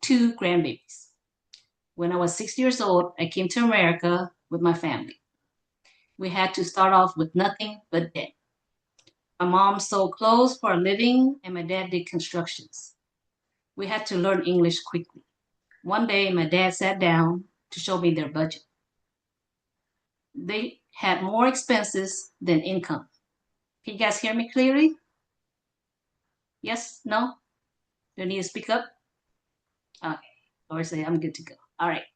2 grandbabies. When I was 6 years old, I came to America with my family. We had to start off with nothing but debt. My mom sold clothes for a living, and my dad did constructions. We had to learn English quickly. One day, my dad sat down to show me their budget. They had more expenses than income. Can you guys hear me clearly? Yes? No? Do I need to speak up? Okay. Or say I'm good to go. All right.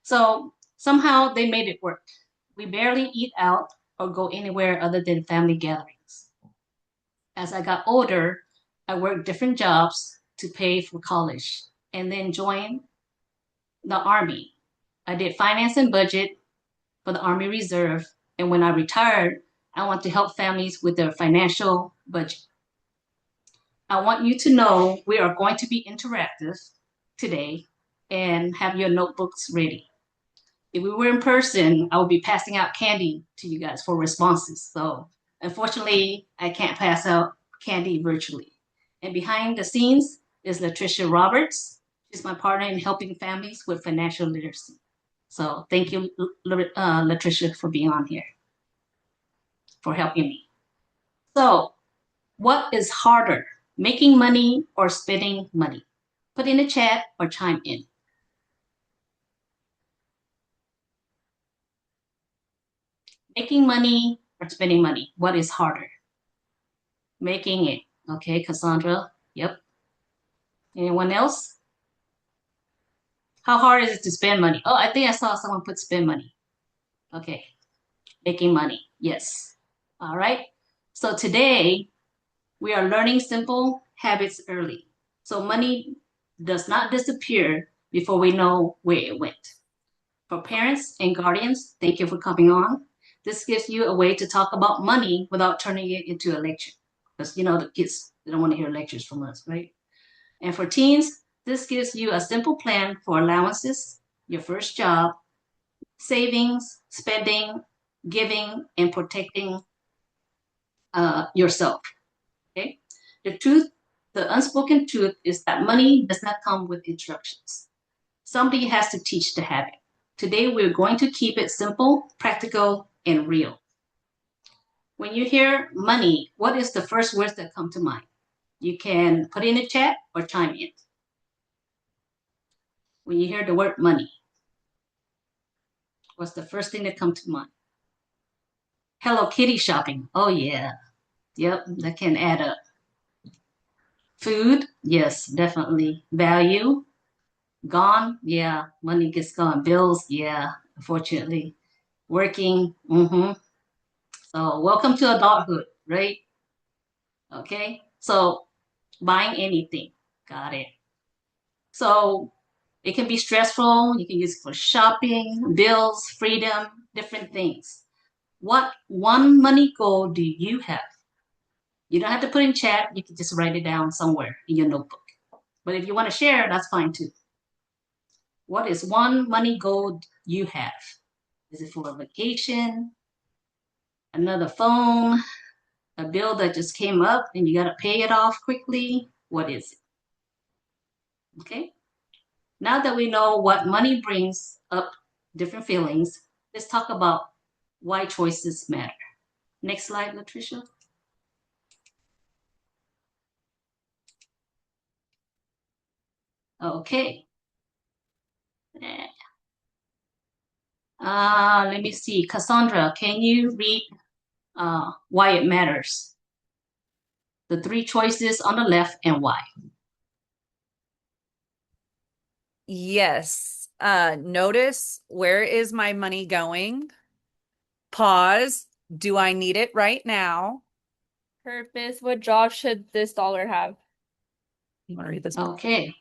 So somehow they made it work. We barely eat out or go anywhere other than family gatherings. As I got older, I worked different jobs to pay for college and then joined the Army. I did finance and budget for the Army Reserve. And when I retired, I want to help families with their financial budget. I want you to know we are going to be interactive today and have your notebooks ready. If we were in person, I would be passing out candy to you guys for responses. So unfortunately, I can't pass out candy virtually. And behind the scenes is Latricia Roberts. She's my partner in helping families with financial literacy. So thank you, Latricia, for being on here, for helping me. So what is harder, making money or spending money? Put in the chat or chime in. Making money or spending money? What is harder? Making it. Okay, Cassandra. Yep. Anyone else? How hard is it to spend money? Oh, I think I saw someone put spend money. Okay. Making money. Yes. All right. So today we are learning simple habits early. So money does not disappear before we know where it went. For parents and guardians, thank you for coming on. This gives you a way to talk about money without turning it into a lecture. Because, the kids, they don't want to hear lectures from us, right? And for teens, this gives you a simple plan for allowances, your first job, savings, spending, giving, and protecting yourself, okay? The unspoken truth is that money does not come with instructions. Somebody has to teach the habit. Today, we're going to keep it simple, practical, and real. When you hear money, what is the first words that come to mind? You can put in the chat or chime in. When you hear the word money, what's the first thing that comes to mind? Hello Kitty shopping. Oh, yeah. Yep, that can add up. Food, yes, definitely. Value, gone, yeah. Money gets gone. Bills, yeah, unfortunately. Working, So welcome to adulthood, right? Okay, so buying anything, got it. So it can be stressful. You can use it for shopping, bills, freedom, different things. What one money goal do you have? You don't have to put in chat. You can just write it down somewhere in your notebook. But if you want to share, that's fine too. What is one money goal you have? Is it for a vacation, another phone, a bill that just came up and you got to pay it off quickly? What is it? Okay. Now that we know what money brings up different feelings, let's talk about why choices matter. Next slide, Latricia. Okay. Let me see. Cassandra, can you read why it matters? The 3 choices on the left and why. Yes. Notice, where is my money going? Pause. Do I need it right now? Purpose, what job should this dollar have? You want to read this? Okay.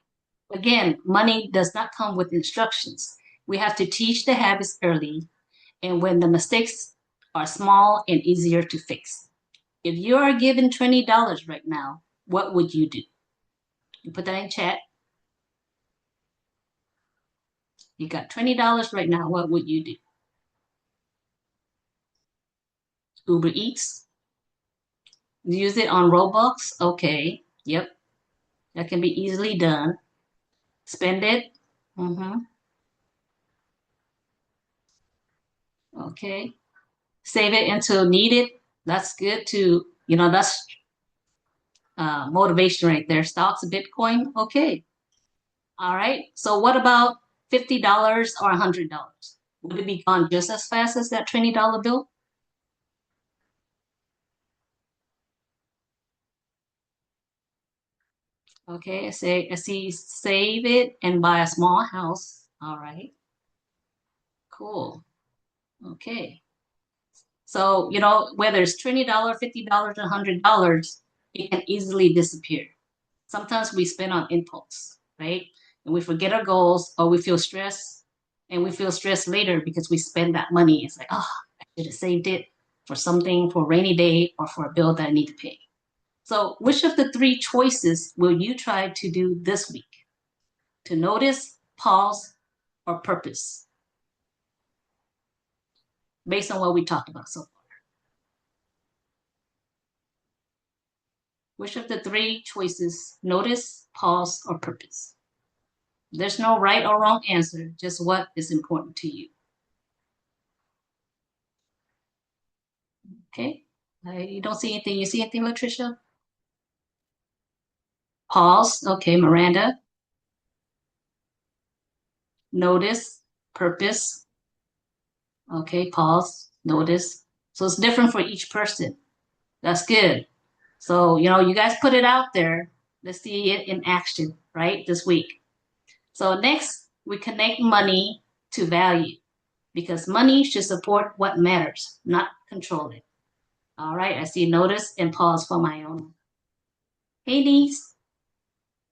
Again, money does not come with instructions. We have to teach the habits early and when the mistakes are small and easier to fix. If you are given $20 right now, what would you do? You put that in chat. You got $20 right now, what would you do? Uber Eats? Use it on Roblox? Okay, yep. That can be easily done. Spend it. Okay. Save it until needed. That's good to, that's motivation right there. Stocks, Bitcoin. Okay. All right. So what about $50 or $100? Would it be gone just as fast as that $20 bill? Okay, I see save it and buy a small house. All right, cool. Okay. So, whether it's $20, $50, $100, it can easily disappear. Sometimes we spend on impulse, right? And we forget our goals or we feel stressed and we feel stressed later because we spend that money. It's like, oh, I should have saved it for something for a rainy day or for a bill that I need to pay. So, which of the three choices will you try to do this week? To notice, pause, or purpose, based on what we talked about so far. Which of the three choices, notice, pause, or purpose? There's no right or wrong answer, just what is important to you. Okay? You don't see anything. You see anything, Latricia? Pause. Okay, Miranda. Notice, purpose. Okay, pause, notice. So it's different for each person. That's good. So, you guys put it out there. Let's see it in action, right, this week. So next, we connect money to value because money should support what matters, not control it. All right, I see notice and pause for my own. Hey, niece.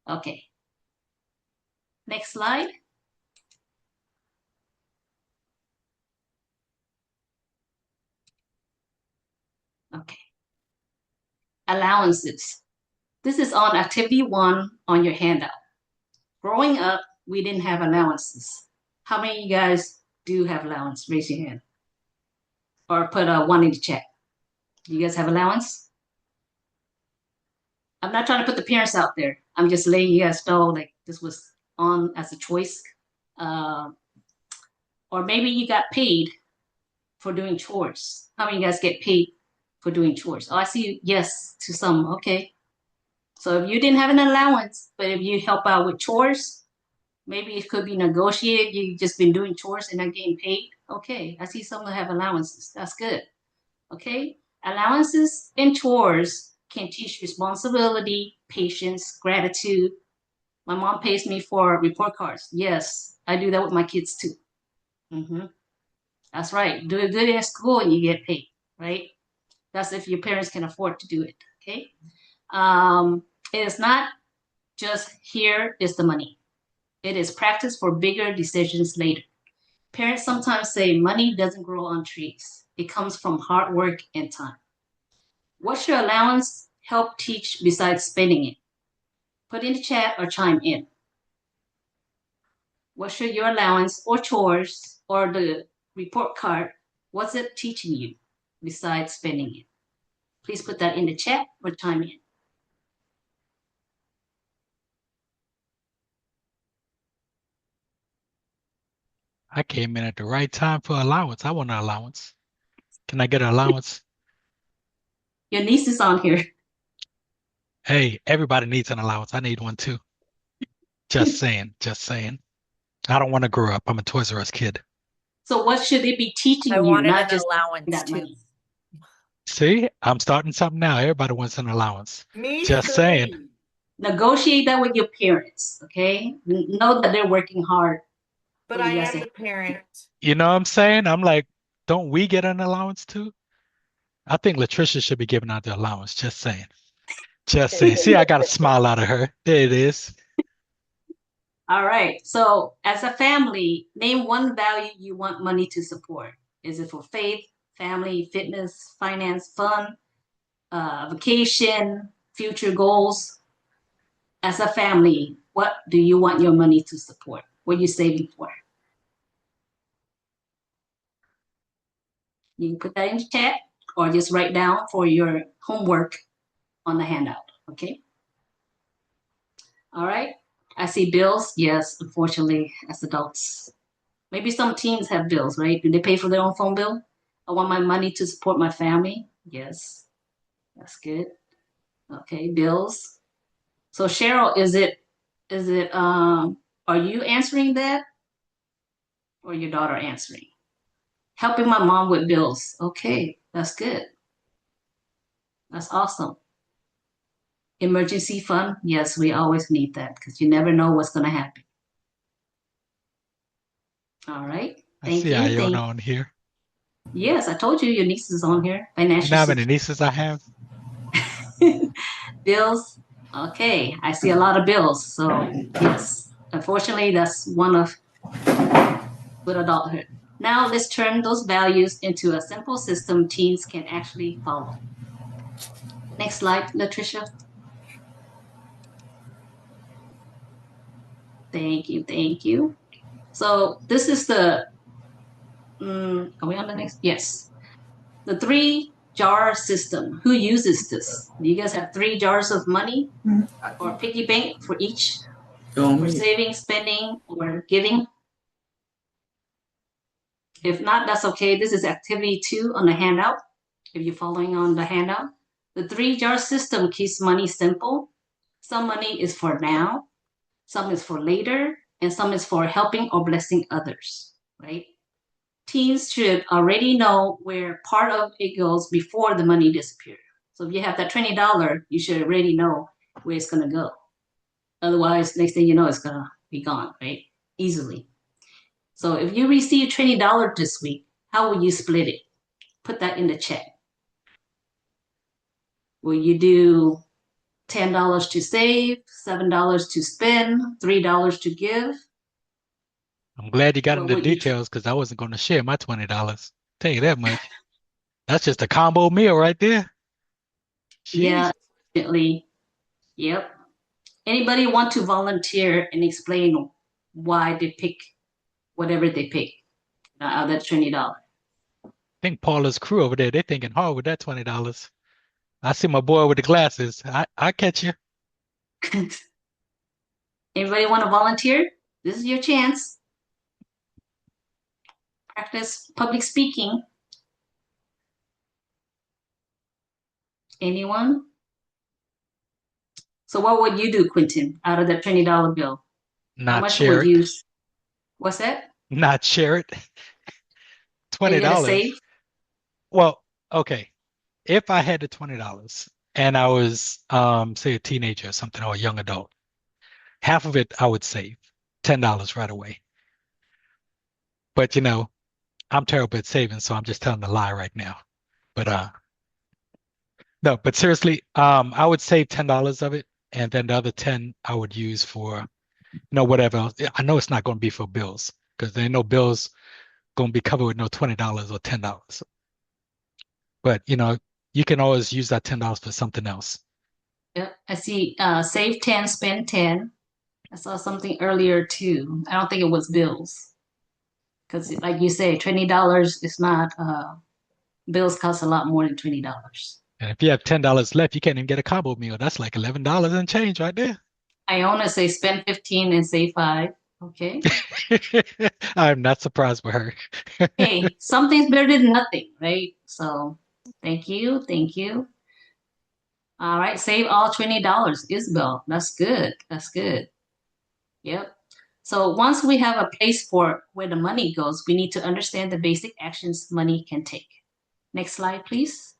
Okay. Next slide. Okay. Allowances. This is on activity 1 on your handout. Growing up, we didn't have allowances. How many of you guys do have allowance? Raise your hand. Or put a 1 in the chat. Do you guys have allowance? I'm not trying to put the parents out there. I'm just letting you guys know like this was on as a choice. Or maybe you got paid for doing chores. How many of you guys get paid for doing chores? Oh, I see yes to some. Okay. So if you didn't have an allowance, but if you help out with chores, maybe it could be negotiated. You've just been doing chores and not getting paid. Okay. I see some that have allowances. That's good. Okay. Allowances and chores can teach responsibility, patience, gratitude. My mom pays me for report cards. Yes, I do that with my kids too. That's right. Do it good in school and you get paid, right? That's if your parents can afford to do it. Okay. It is not just here is the money. It is practice for bigger decisions later. Parents sometimes say money doesn't grow on trees. It comes from hard work and time. What's your allowance help teach besides spending it? Put in the chat or chime in. What should your allowance or chores or the report card, what's it teaching you besides spending it? Please put that in the chat or chime in. I came in at the right time for allowance. I want an allowance. Can I get an allowance? Your niece is on here. Hey, everybody needs an allowance. I need one too. Just saying, just saying. I don't want to grow up. I'm a Toys R Us kid. So what should it be teaching I you, wanted not an just allowance that too. money? See, I'm starting something now. Everybody wants an allowance. Me Just too. saying. Negotiate that with your parents, okay? Know that they're working hard. But for you I guys am to- the parent. You know what I'm saying? I'm like, don't we get an allowance too? I think Latricia should be giving out the allowance. Just saying. Just saying. See, I got a smile out of her. There it is. All right. So as a family, name one value you want money to support. Is it for faith, family, fitness, finance, fun, vacation, future goals? As a family, what do you want your money to support? What are you saving for? You can put that in the chat or just write down for your homework on the handout, okay? All right. I see bills. Yes, unfortunately, as adults. Maybe some teens have bills, right? Do they pay for their own phone bill? I want my money to support my family. Yes, that's good. Okay, bills. So Cheryl, are you answering that or your daughter answering? Helping my mom with bills. Okay, that's good. That's awesome. Emergency fund. Yes, we always need that because you never know what's going to happen. All right. I Thank see you. Iona on here. Yes, I told you your niece is on here. You Financial know how many nieces I have? bills. Okay, I see a lot of bills. So yes, unfortunately, that's one of good adulthood. Now let's turn those values into a simple system teens can actually follow. Next slide, Latricia. Thank you, thank you. So this is the, are we on the next? Yes. The 3-jar system. Who uses this? Do you guys have 3 jars of money or piggy bank for each? For saving, spending, or giving? If not, that's okay. This is activity 2 on the handout. If you're following on the handout, the 3-jar system keeps money simple. Some money is for now, some is for later, and some is for helping or blessing others, right? Teens should already know where part of it goes before the money disappears. So if you have that $20, you should already know where it's going to go. Otherwise, next thing you know, it's going to be gone, right? Easily. So if you receive $20 this week, how will you split it? Put that in the chat. Will you do $10 to save, $7 to spend, $3 to give? I'm glad you got What into would you? details because I wasn't going to share my $20. Tell you that much. That's just a combo meal right there. Jeez. Yeah, definitely. Yep. Anybody want to volunteer and explain why they pick whatever they pick out of that $20? I think Paula's crew over there, they're thinking hard with that $20. I see my boy with the glasses. I catch you. Anybody want to volunteer? This is your chance. Practice public speaking. Anyone? So what would you do, Quentin, out of that $20 bill? How Not much share would it. you? What's that? Not share it. Are you gonna $20. save? Well, okay. If I had the $20 and I was say a teenager or something or a young adult, half of it I would save. $10 right away. But I'm terrible at saving, so I'm just telling a lie right now. But no, but seriously, I would save $10 of it, and then the other 10 I would use for, whatever else. I know it's not going to be for bills because there ain't no bills going to be covered with no $20 or $10. But you can always use that $10 for something else. Yep. I see. Save 10, spend 10. I saw something earlier too. I don't think it was bills because, like you say, $20 is not. Bills cost a lot more than $20. And if you have $10 left, you can't even get a combo meal. That's like $11 and change right there. Iona say spend 15 and save 5. Okay. I'm not surprised with her. Hey, something's better than nothing, right? So thank you. Thank you. All right. Save all $20. Isabel. That's good. That's good. Yep. So once we have a place for where the money goes, we need to understand the basic actions money can take. Next slide, please.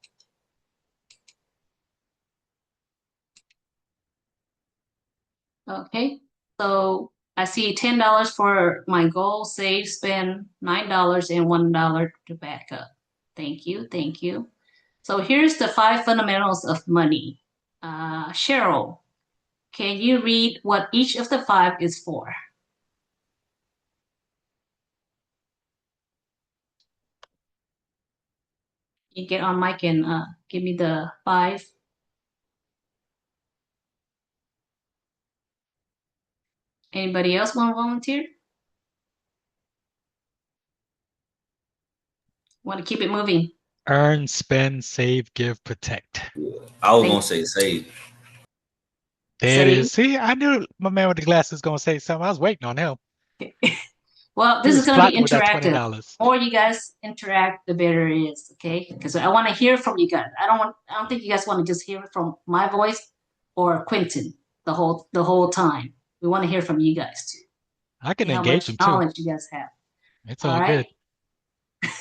Okay. So I see $10 for my goal, save, spend $9 and $1 to back up. Thank you. Thank you. So here's the 5 fundamentals of money. Cheryl, can you read what each of the 5 is for? You get on mic and give me the 5. Anybody else want to volunteer? Want to keep it moving? Earn, spend, save, give, protect. I was gonna say save. There it Say, is. See, I knew my man with the glasses was gonna say something. I was waiting on him. well, He this is was going to be plotting with that interactive. $20. The more you guys interact, the better it is. Okay, because I want to hear from you guys. I don't think you guys want to just hear from my voice or Quentin the whole time. We want to hear from you guys too. I can See how engage much him too. knowledge you guys have. It's All all good. right.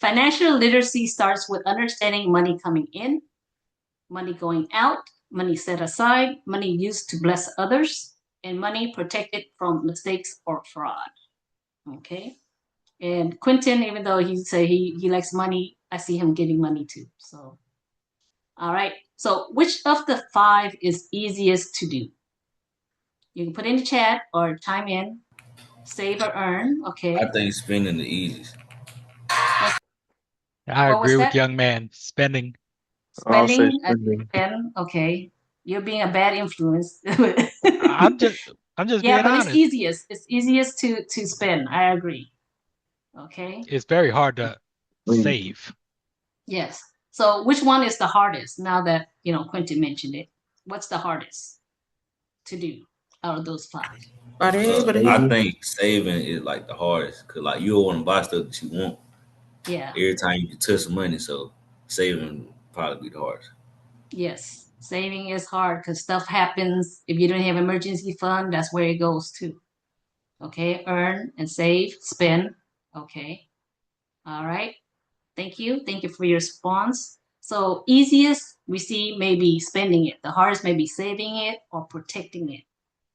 Financial literacy starts with understanding money coming in, money going out, money set aside, money used to bless others, and money protected from mistakes or fraud. Okay. And Quentin, even though he say he likes money, I see him getting money too. So, all right. So, which of the five is easiest to do? You can put in the chat or chime in. Save or earn. Okay. I think spending the easiest. I What was agree with that? young man. Spending. I'll say Spending. spending. Spend. Okay. You're being a bad influence. I'm just I'm just Yeah, being but it's honest. easiest. It's easiest to spend. I agree. Okay. It's very hard to Wait, save. Yes. So which one is the hardest now that, Quentin mentioned it? What's the hardest to do out of those five? I think saving is like the hardest because like you don't want to buy stuff that you want Yeah. every time you can touch some money. So saving would probably be the hardest. Yes. Saving is hard because stuff happens. If you don't have emergency fund, that's where it goes to. Okay. Earn and save, spend. Okay. All right. Thank you. Thank you for your response. So easiest we see maybe spending it. The hardest may be saving it or protecting it.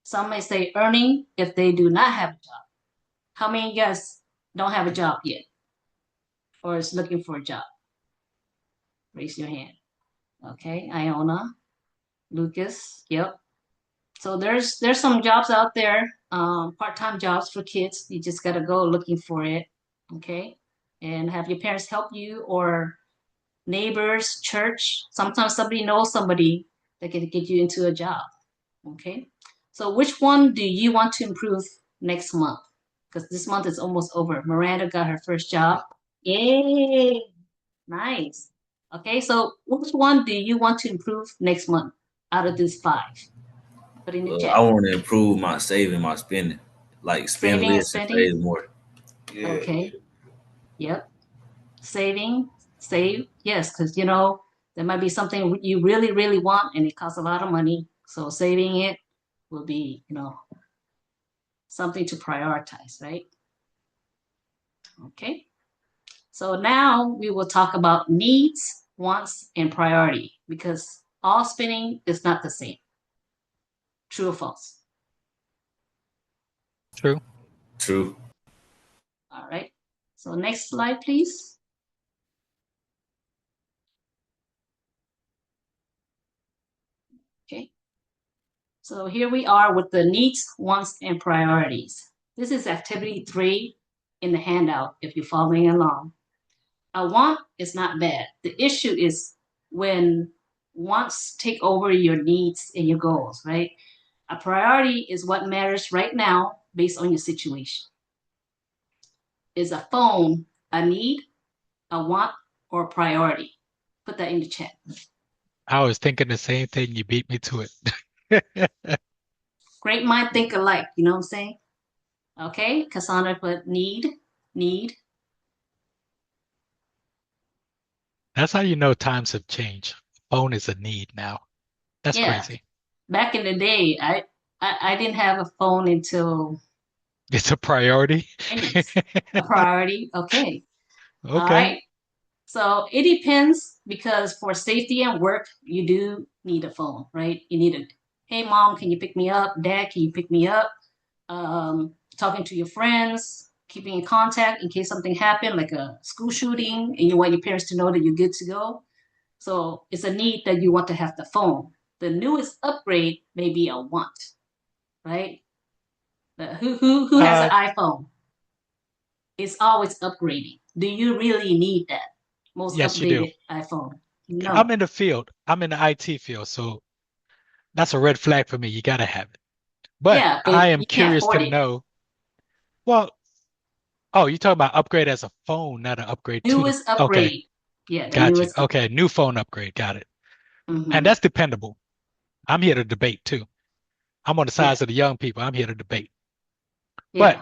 Some may say earning if they do not have a job. How many of you guys don't have a job yet or is looking for a job? Raise your hand. Okay, Iona, Lucas, yep. So there's some jobs out there, part-time jobs for kids. You just gotta go looking for it, okay? And have your parents help you or neighbors, church. Sometimes somebody knows somebody that can get you into a job, okay? So which one do you want to improve next month? Because this month is almost over. Miranda got her first job. Yay! Nice. Okay, so which one do you want to improve next month out of these five? Put in the I chat. want to improve my saving, my spending, like spend Saving and less and spending. save more. Yeah. Okay. Yep. Saving, save. Yes, because there might be something you really, really want and it costs a lot of money. So saving it will be, something to prioritize, right? Okay. So now we will talk about needs, wants, and priority because all spending is not the same. True or false? True. True. All right. So next slide, please. Okay. So here we are with the needs, wants, and priorities. This is activity 3 in the handout if you're following along. A want is not bad. The issue is when wants take over your needs and your goals, right? A priority is what matters right now based on your situation. Is a phone a need, a want, or a priority? Put that in the chat. I was thinking the same thing. You beat me to it. Great mind think alike, you know what I'm saying? Okay, Cassandra put need. That's how you know times have changed. Phone is a need now. That's Yeah. crazy. Back in the day, I didn't have a phone until It's a priority. a priority. Okay. All Okay. right. So it depends because for safety and work, you do need a phone, right? You need a, hey mom, can you pick me up? Dad, can you pick me up? Talking to your friends, keeping in contact in case something happened, like a school shooting, and you want your parents to know that you're good to go. So it's a need that you want to have the phone. The newest upgrade may be a want, right? Who has an iPhone? It's always upgrading. Do you really need that most Yes, you do. updated iPhone? No. I'm in the field. I'm in the IT field, so that's a red flag for me. You gotta have it. But Yeah, but I am you can't curious afford to it. know. Well, oh, you're talking about upgrade as a phone, not an upgrade to the. Newest Okay, upgrade. Yeah, the got you. newest. Okay, new phone upgrade. Got it. Mhm. And that's dependable. I'm here to debate too. I'm on the Yeah. sides of the young people. I'm here to debate. Yeah. But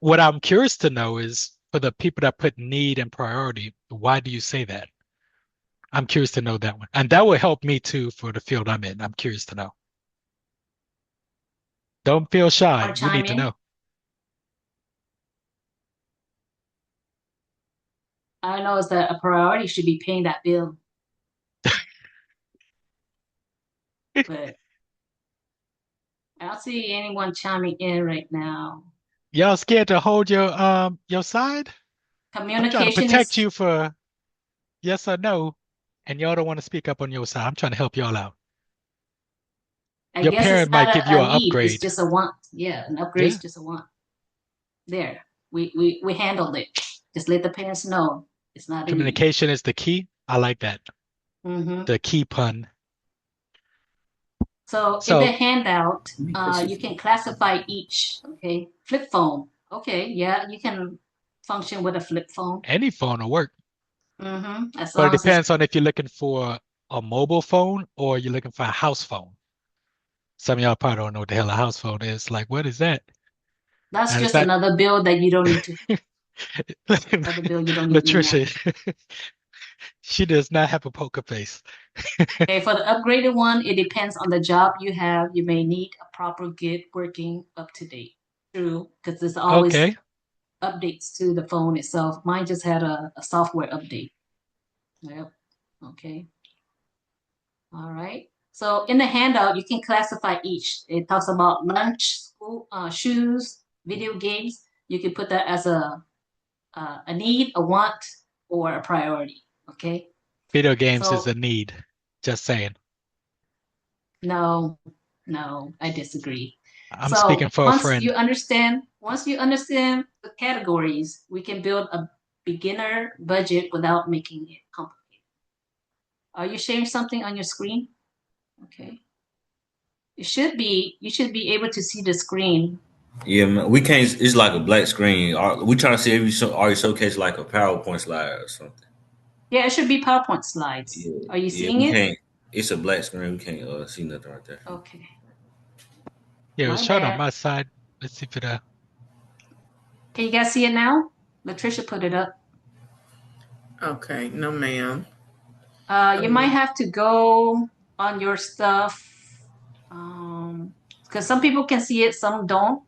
what I'm curious to know is for the people that put need and priority, why do you say that? I'm curious to know that one. And that will help me too for the field I'm in. I'm curious to know. Don't feel shy. Want to We chime need to in? know. I know is that a priority should be paying that bill, but I don't see anyone chiming in right now. Y'all scared to hold your side? I'm trying to Communication protect is, you for yes or no, and y'all don't want to speak up on your side. I'm trying to help y'all out. I Your guess it's parent not might give you a an need, it's upgrade. just a want. Yeah, an upgrade Yeah. is just a want. There, we handled it. Just let the parents know it's not a need. Communication is the key. I like that. Mm-hmm. The key pun. So in the So handout, you can classify each. Okay, flip phone. Okay, yeah, you can function with a flip phone. any phone will work, Mm-hmm. As but it long as it's, depends on if you're looking for a mobile phone or you're looking for a house phone. Some of y'all probably don't know what the hell a house phone is. Like, what is that? that's And it's just not another bill that you don't need to. Another bill you don't need anymore. Latricia, she does not have a poker face. Okay, for the upgraded one, it depends on the job you have. You may need a proper gig working up to date. True, because there's always Okay. updates to the phone itself. Mine just had a software update. Yep. Okay. All right. So in the handout, you can classify each. It talks about lunch, school, shoes, video games. You can put that as a need, a want, or a priority. Okay. Video games is So a need. Just saying. no, I disagree. I'm speaking So for a friend. once you understand the categories, we can build a beginner budget without making it complicated. Are you sharing something on your screen? Okay. You should be able to see the screen. Yeah, man, we can't. It's like a black screen. We trying to see if you already showcase like a PowerPoint slide or something. Yeah, it should be PowerPoint slides. Yeah, Are you yeah, seeing we it? can't. It's a black screen. We can't see nothing right there. Okay. Yeah, it was My showing on bad. my side. Let's see if it Can you guys see it now? Latricia put it up. Okay, no, ma'am. You might have to go on your stuff. Because some people can see it, some don't.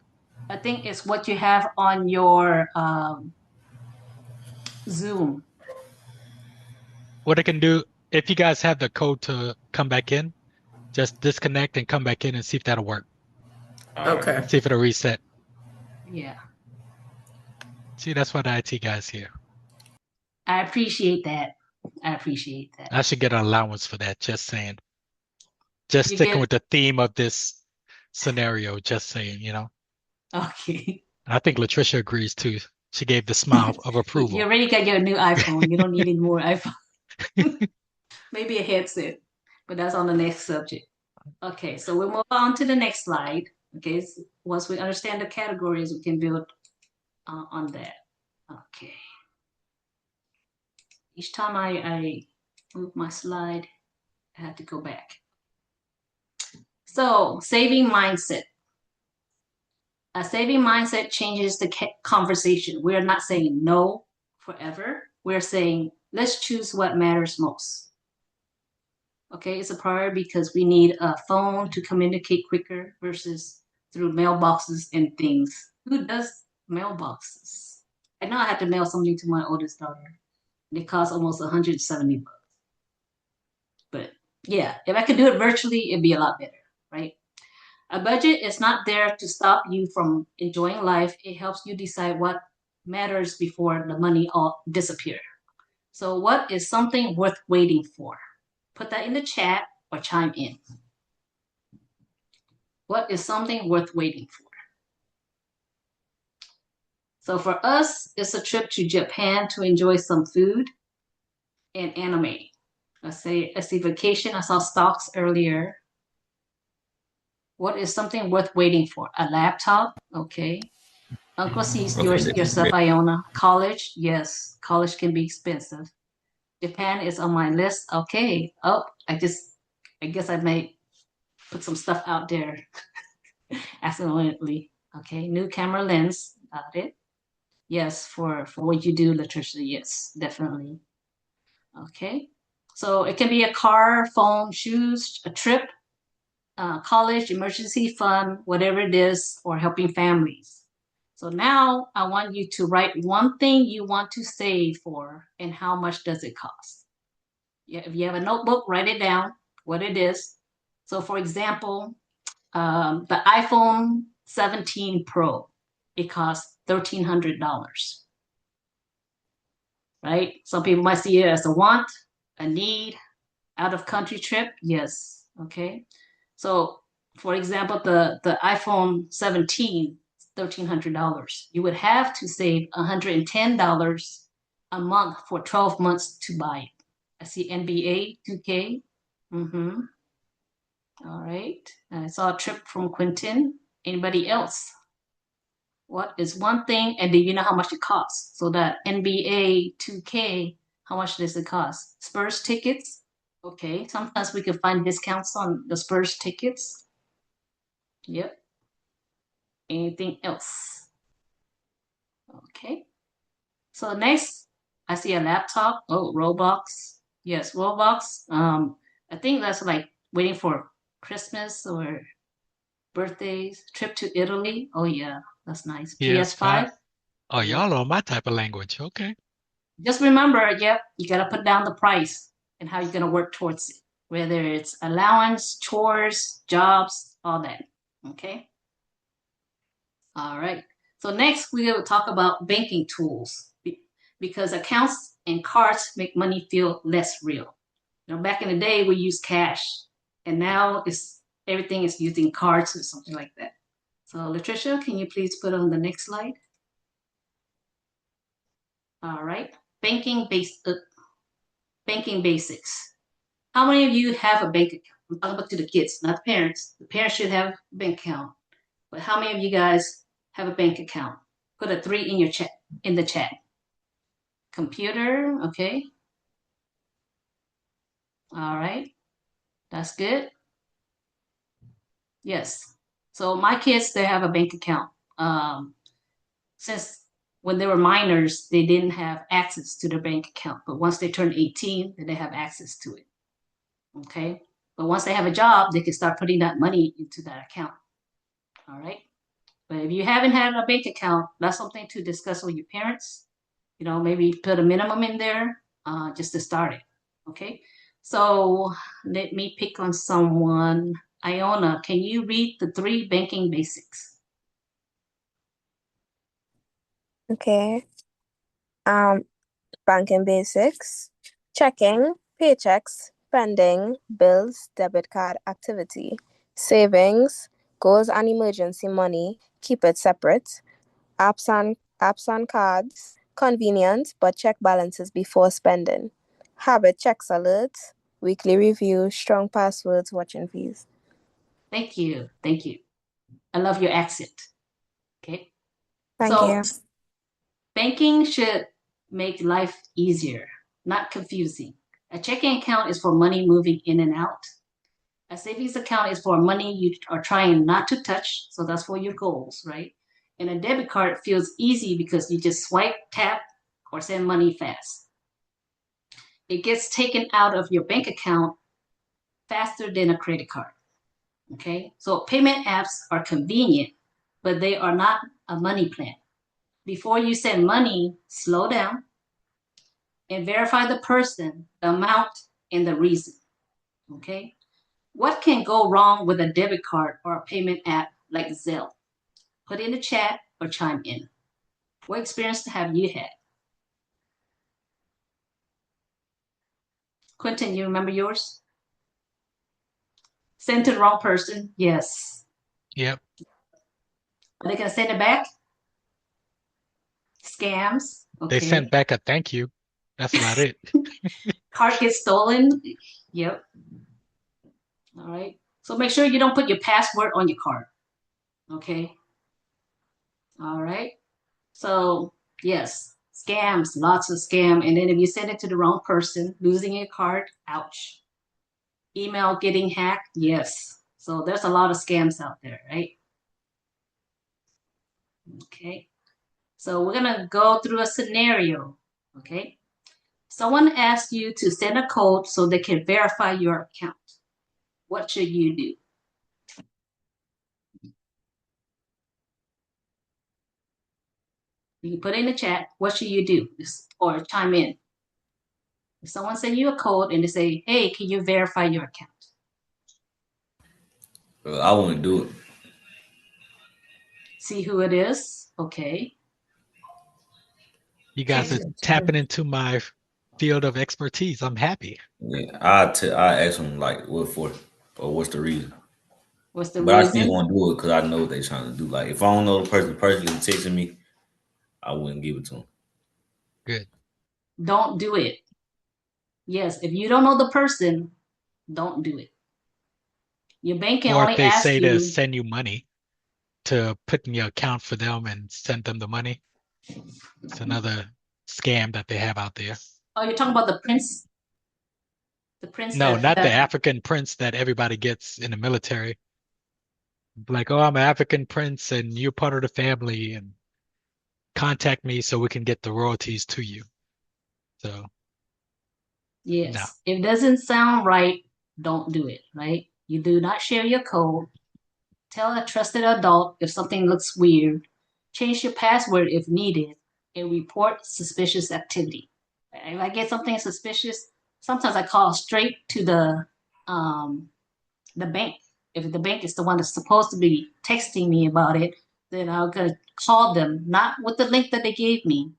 I think it's what you have on your Zoom. what I can do, if you guys have the code to come back in, just disconnect and come back in and see if that'll work. Okay. See if it'll reset. Yeah. See, that's why the IT guy's here. I appreciate that. I should get an allowance for that, just saying. Just You sticking get with the theme of this scenario, just saying, okay. I think Latricia agrees too. She gave the smile of You approval. already got your new iPhone. You don't need any more iPhone. Maybe a headset, but that's on the next subject. Okay, so we'll move on to the next slide. Okay, so once we understand the categories, we can build on that. Okay. Each time I move my slide, I have to go back. So, saving mindset. A saving mindset changes the conversation. We're not saying no forever. We're saying, let's choose what matters most. Okay, it's a priority because we need a phone to communicate quicker versus through mailboxes and things. Who does mailboxes? I know I had to mail something to my oldest daughter. It cost almost $170. But yeah, if I could do it virtually, it'd be a lot better, right? A budget is not there to stop you from enjoying life. It helps you decide what matters before the money all disappear. So what is something worth waiting for? Put that in the chat or chime in. What is something worth waiting for? So for us, it's a trip to Japan to enjoy some food and anime. I see vacation. I saw stocks earlier. What is something worth waiting for? A laptop? Okay. Uncle sees your stuff, Iona. College? Yes. College can be expensive. Japan is on my list. Okay. Oh, I guess I made put some stuff out there accidentally. Okay, new camera lens, got it. Yes, for what you do, Latricia, yes, definitely. Okay, so it can be a car, phone, shoes, a trip, college, emergency fund, whatever it is, or helping families. So now I want you to write one thing you want to save for and how much does it cost. Yeah, if you have a notebook, write it down, what it is. So for example, the iPhone 17 Pro, it costs $1,300, right? Some people might see it as a want, a need, out of country trip. Yes, okay. So for example, the iPhone 17, $1,300. You would have to save $110 a month for 12 months to buy it. I see NBA 2K. Mm-hmm. All right. I saw a trip from Quentin. Anybody else? What is one thing, and do you know how much it costs? So that NBA 2K, how much does it cost? Spurs tickets? Okay, sometimes we can find discounts on the Spurs tickets. Yep. Anything else? Okay. So next, I see a laptop. Oh, Roblox. Yes, Roblox. I think that's like waiting for Christmas or birthdays. Trip to Italy. Oh yeah, that's nice. PS5. PS5. Oh, Yep. y'all are my type of language. Okay. Just remember, yep, you gotta put down the price and how you're gonna work towards it. Whether it's allowance, chores, jobs, all that. Okay. All right. So next we will talk about banking tools because accounts and cards make money feel less real. You know, back in the day we used cash, and now it's everything is using cards or something like that. So Latricia, can you please put on the next slide? All right. Banking basics. How many of you have a bank account? I'm talking about to the kids, not the parents. The parents should have a bank account. But how many of you guys have a bank account? Put a 3 in your chat in the chat. Computer, okay. All right. That's good. Yes. So my kids, they have a bank account. Since when they were minors, they didn't have access to their bank account. But once they turn 18, then they have access to it. Okay. But once they have a job, they can start putting that money into that account. All right. But if you haven't had a bank account, that's something to discuss with your parents. You know, maybe put a minimum in there just to start it. Okay. So let me pick on someone. Iona, can you read the 3 banking basics? Okay. Banking basics, checking, paychecks, spending, bills, debit card activity, savings, goals and emergency money, keep it separate, apps on cards, convenient, but check balances before spending, habit checks alerts, weekly review, strong passwords, watching fees. Thank you. Thank you. I love your accent. Okay. Thank So you. banking should make life easier, not confusing. A checking account is for money moving in and out. A savings account is for money you are trying not to touch, so that's for your goals, right? And a debit card feels easy because you just swipe, tap, or send money fast. It gets taken out of your bank account faster than a credit card. Okay, so payment apps are convenient, but they are not a money plan. Before you send money, slow down and verify the person, the amount, and the reason. Okay, what can go wrong with a debit card or a payment app like Zelle? Put in the chat or chime in. What experience have you had? Quentin, you remember yours? Send to the wrong person? Yes. Yep. Are they going to send it back? Scams? They Okay. sent back a thank you. That's about it. Card gets stolen? Yep. All right. So make sure you don't put your password on your card. Okay. All right. So yes, scams, lots of scam. And then if you send it to the wrong person, losing your card, ouch. Email getting hacked, yes. So there's a lot of scams out there, right? Okay. So we're gonna go through a scenario, okay? Someone asks you to send a code so they can verify your account. What should you do? You can put it in the chat. What should you do? Or chime in. If someone sends you a code and they say, hey, can you verify your account? I wouldn't do it. See who it is. Okay. You guys are tapping into my field of expertise. I'm happy. Yeah, I ask them like what for or what's the reason. What's the But I reason? still won't do it because I know what they're trying to do. Like if I don't know the person personally texting me, I wouldn't give it to them. Good. Don't do it. Yes, if you don't know the person, don't do it. Your bank can Or only if they ask say you. to send you money to put in your account for them and send them the money. It's another scam that they have out there. Oh, you're talking about the prince? The prince No, not the that African prince that everybody gets in the military. Like, oh, I'm an African prince and you're part of the family and contact me so we can get the royalties to you. So, yes. no. If it doesn't sound right, don't do it, right? You do not share your code. Tell a trusted adult if something looks weird. Change your password if needed and report suspicious activity. If I get something suspicious, sometimes I call straight to the bank. If the bank is the one that's supposed to be texting me about it, then I'm gonna call them, not with the link that they gave me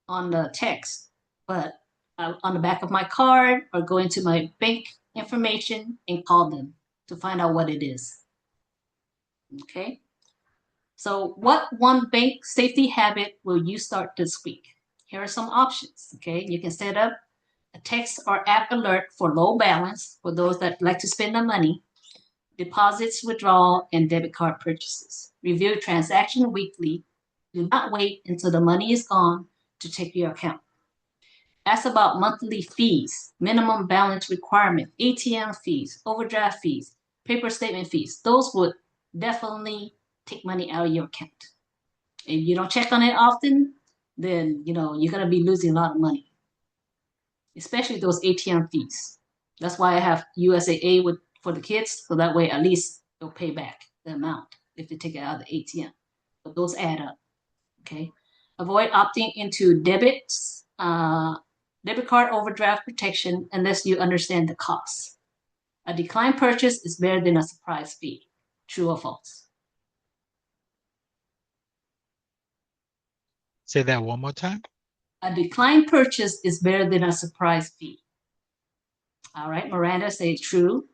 on the text, but on the back of my card or go into my bank information and call them to find out what it is. Okay. So what one bank safety habit will you start this week? Here are some options. Okay. You can set up a text or app alert for low balance for those that like to spend the money, deposits, withdrawal, and debit card purchases. Review transaction weekly. Do not wait until the money is gone to check your account. Ask about monthly fees, minimum balance requirement, ATM fees, overdraft fees, paper statement fees. Those would definitely take money out of your account. If you don't check on it often, then you're gonna be losing a lot of money, especially those ATM fees. That's why I have USAA for the kids, so that way at least they'll pay back the amount if they take it out of the ATM. But those add up. Okay. Avoid opting into debit card overdraft protection unless you understand the costs. A declined purchase is better than a surprise fee. True or false? Say that one more time. A declined purchase is better than a surprise fee. All right, Miranda, say true.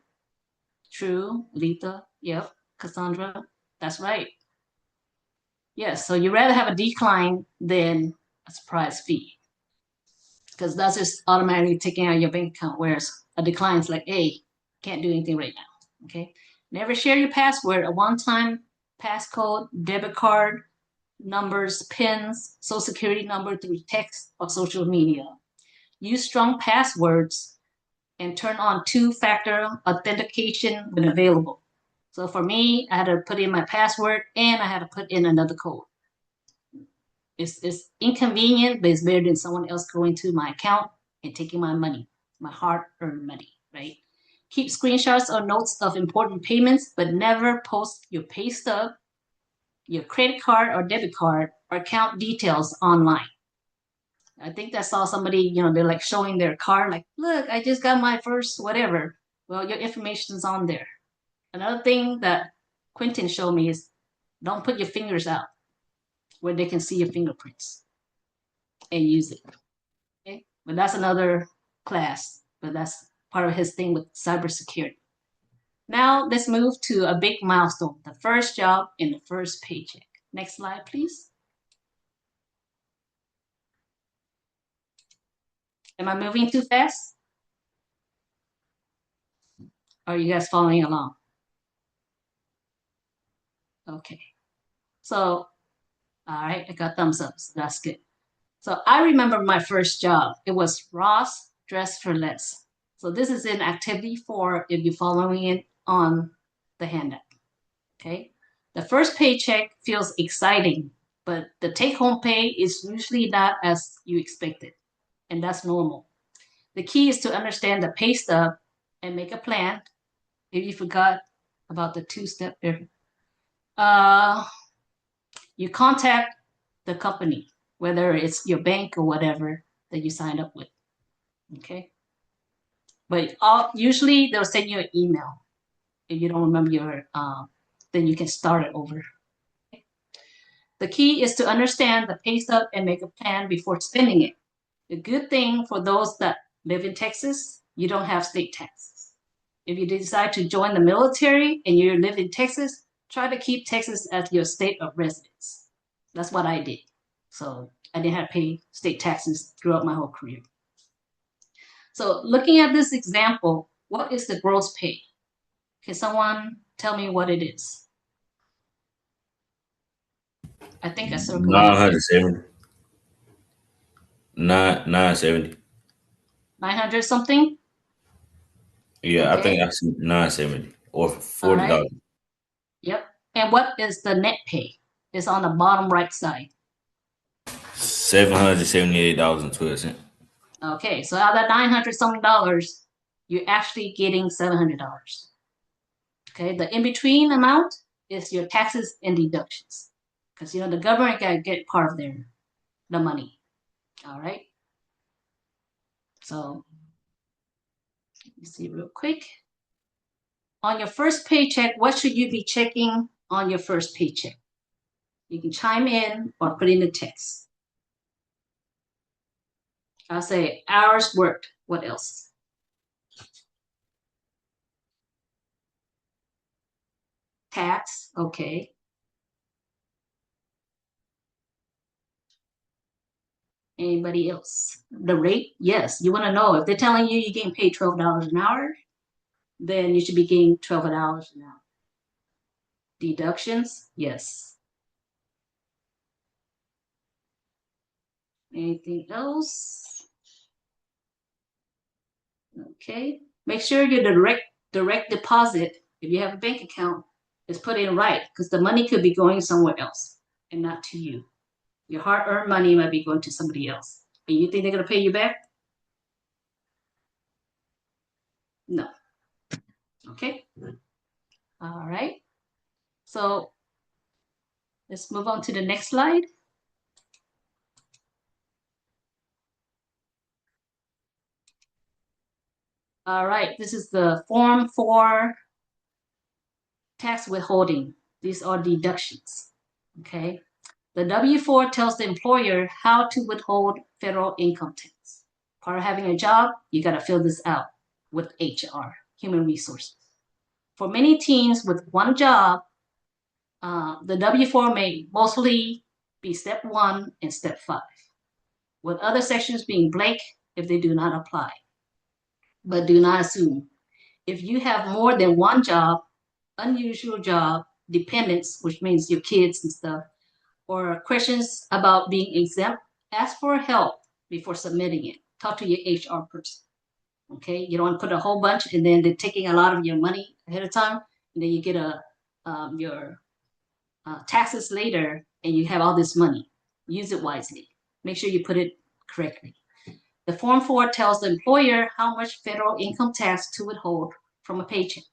True. Letha, yep. Cassandra, that's right. Yes, so you'd rather have a decline than a surprise fee, because that's just automatically taking out your bank account, whereas a decline is like, hey, can't do anything right now. Okay. Never share your password. A one-time passcode, debit card, numbers, pins, social security number through text or social media. Use strong passwords and turn on two-factor authentication when available. So for me, I had to put in my password and I had to put in another code. It's inconvenient, but it's better than someone else going to my account and taking my money, my hard-earned money, right? Keep screenshots or notes of important payments, but never post your pay stub, your credit card or debit card, or account details online. I think I saw somebody, they're like showing their card, like, look, I just got my first whatever. Well, your information's on there. Another thing that Quentin showed me is don't put your fingers out where they can see your fingerprints and use it. Okay? But that's another class, but that's part of his thing with cybersecurity. Now let's move to a big milestone, the first job and the first paycheck. Next slide, please. Am I moving too fast? Are you guys following along? Okay. So, all right, I got thumbs up. So that's good. So I remember my first job. It was Ross Dress for Less. So this is an activity for if you're following it on the the handout. Okay. The first paycheck feels exciting, but the take-home pay is usually not as you expected, and that's normal. The key is to understand the pay stub and make a plan. If you forgot about the two-step there, you contact the company, whether it's your bank or whatever that you signed up with. Okay. But usually they'll send you an email. If you don't remember your, then you can start it over. The key is to understand the pay stub and make a plan before spending it. The good thing for those that live in Texas, you don't have state taxes. If you decide to join the military and you live in Texas, try to keep Texas as your state of residence. That's what I did. So I didn't have to pay state taxes throughout my whole career. So looking at this example, what is the gross pay? Can someone tell me what it is? I think I circled it. 970. 970. 900 something? Yeah, I think Okay. I see 970 or All $40. right. Yep. And what is the net pay? It's on the bottom right side. $778.12. Okay, so out of that 900 something dollars, you're actually getting $700. Okay, the in-between amount is your taxes and deductions. Because the government got to get part of the money. All right. So let me see real quick. On your first paycheck, what should you be checking on your first paycheck? You can chime in or put in the text. I'll say hours worked. What else? Tax. Okay. Anybody else? The rate? Yes. You want to know if they're telling you you're getting paid $12 an hour, then you should be getting $12 an hour. Deductions? Yes. Anything else? Okay. Make sure your direct deposit, if you have a bank account, is put in right, because the money could be going somewhere else and not to you. Your hard-earned money might be going to somebody else. And you think they're going to pay you back? No. Okay. All right. So let's move on to the next slide. All right, this is the Form 4 tax withholding. These are deductions, okay? The W-4 tells the employer how to withhold federal income tax. Part of having a job, you gotta fill this out with HR, Human Resources. For many teens with one job, the W-4 may mostly be step 1 and step 5, with other sections being blank if they do not apply. But do not assume. If you have more than one job, unusual job, dependents, which means your kids and stuff, or questions about being exempt, ask for help before submitting it. Talk to your HR person. Okay, you don't want to put a whole bunch and then they're taking a lot of your money ahead of time, and then you get your taxes later and you have all this money. Use it wisely. Make sure you put it correctly. The Form 4 tells the employer how much federal income tax to withhold from a paycheck.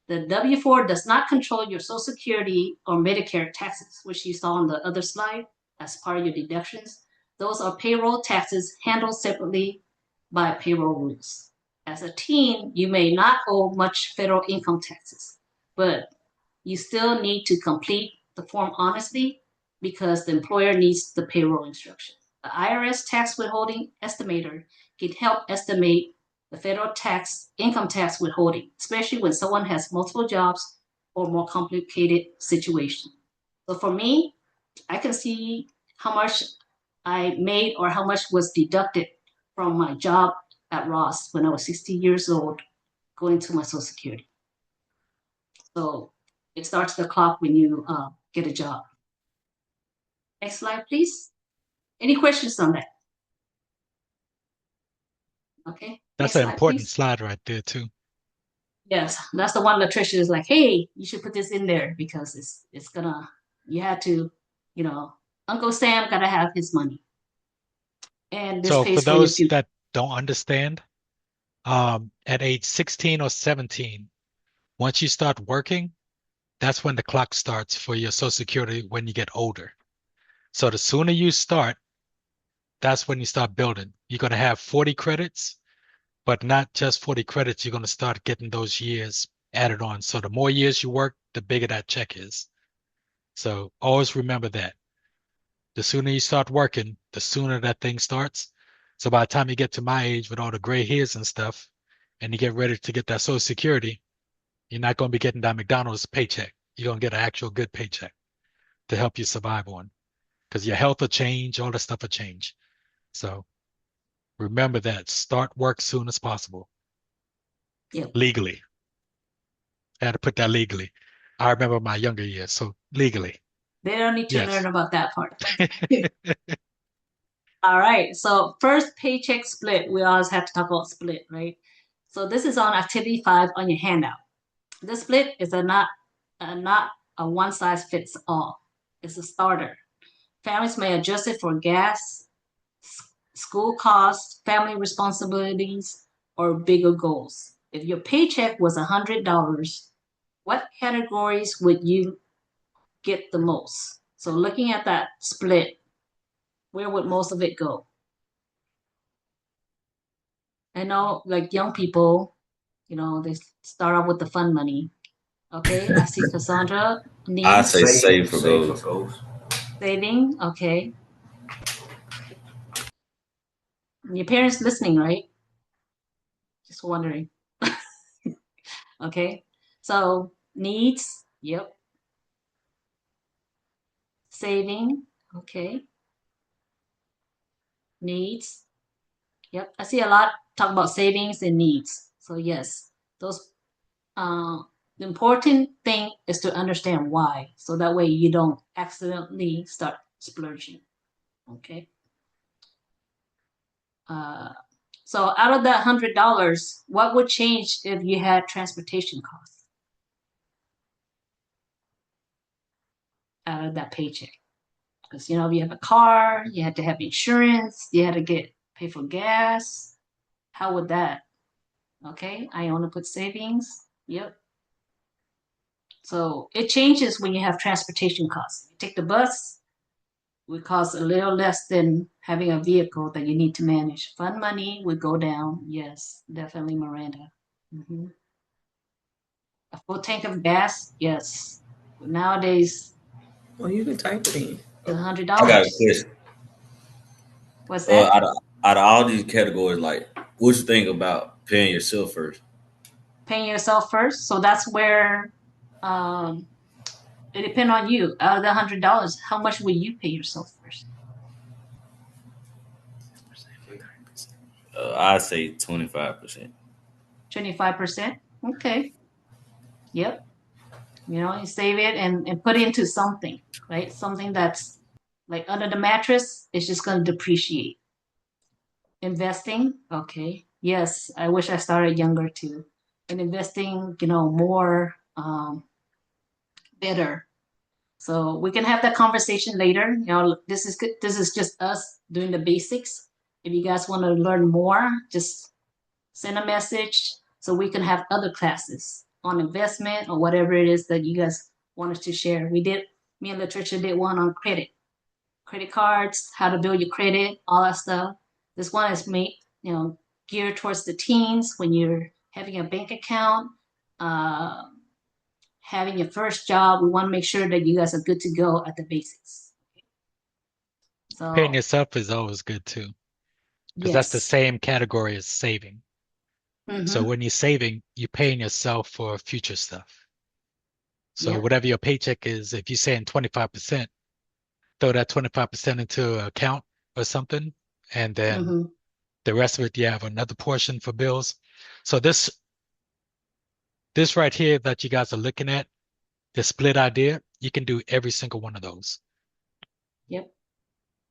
The W-4 does not control your Social Security or Medicare taxes, which you saw on the other slide as part of your deductions. Those are payroll taxes handled separately by payroll rules. As a teen, you may not owe much federal income taxes, but you still need to complete the form honestly because the employer needs the payroll instruction. The IRS tax withholding estimator can help estimate the federal income tax withholding, especially when someone has multiple jobs or more complicated situation. So for me, I can see how much I made or how much was deducted from my job at Ross when I was 60 years old, going to my Social Security. So it starts the clock when you get a job. Next slide, please. Any questions on that? Okay. That's Next an slide, important please. slide right there too. Yes, that's the one Latricia is like, hey, you should put this in there because it's gonna you had to, you know, Uncle Sam gotta have his money. And this So for pays for your those future. that don't understand, at age 16 or 17, once you start working, that's when the clock starts for your Social Security when you get older. So the sooner you start, that's when you start building. You're going to have 40 credits, but not just 40 credits. You're going to start getting those years added on. So the more years you work, the bigger that check is. So always remember that. The sooner you start working, the sooner that thing starts. So by the time you get to my age with all the gray hairs and stuff, and you get ready to get that Social Security, you're not going to be getting that McDonald's paycheck. You're going to get an actual good paycheck to help you survive on because your health will change, all that stuff will change. So remember that. Start work soon as possible. Yep. Legally. I had to put that legally. I remember my younger years, so legally. They don't need to Yes. learn about that part. All right. So first paycheck split. We always have to talk about split, right? So this is on activity 5 on your handout. The split is not a one size fits all. It's a starter. Families may adjust it for gas, school costs, family responsibilities, or bigger goals. If your paycheck was $100, what categories would you get the most? So looking at that split, where would most of it go? I know, like young people, they start off with the fun money. Okay, I see Cassandra I needs say save for goals. saving. Okay, your parents listening, right? Just wondering. Okay, so needs. Yep. Saving. Okay. Needs. Yep. I see a lot talk about savings and needs. So yes, those. The important thing is to understand why, so that way you don't accidentally start splurging. Okay. Uh, so out of that $100, what would change if you had transportation costs out of that paycheck? Because if you have a car, you had to have insurance, you had to pay for gas. How would that? Okay, I want to put savings. Yep. So it changes when you have transportation costs. You take the bus, would cost a little less than having a vehicle that you need to manage. Fund money would go down. Yes, definitely, Miranda. Hmm. A full tank of gas. Yes. But nowadays, Well, you can type it in. it's $100. I got a question. What's that? Out of all these categories, like, what you think about paying yourself first? Paying yourself first. So that's where it depends on you. Out of the $100, how much will you pay yourself first? I'd say 25%. 25%. Okay. Yep. You save it and put it into something, right? Something that's like under the mattress, it's just going to depreciate. Investing, okay. Yes, I wish I started younger too. And investing, more better. So we can have that conversation later. This is good. This is just us doing the basics. If you guys want to learn more, just send a message so we can have other classes on investment or whatever it is that you guys want us to share. Me and Latricia did one on credit cards, how to build your credit, all that stuff. This one is geared towards the teens when you're having a bank account, uh, having your first job. We want to make sure that you guys are good to go at the basics. Paying So yourself is always good too, because that's the yes. same category as saving. So Mm-hmm. when you're saving, you're paying yourself for future stuff. So Yep. whatever your paycheck is, if you're saying 25%, throw that 25% into an account or something, and then Mm-hmm. the rest of it, you have another portion for bills. So this right here that you guys are looking at, the split idea, you can do every single one of those. Yep.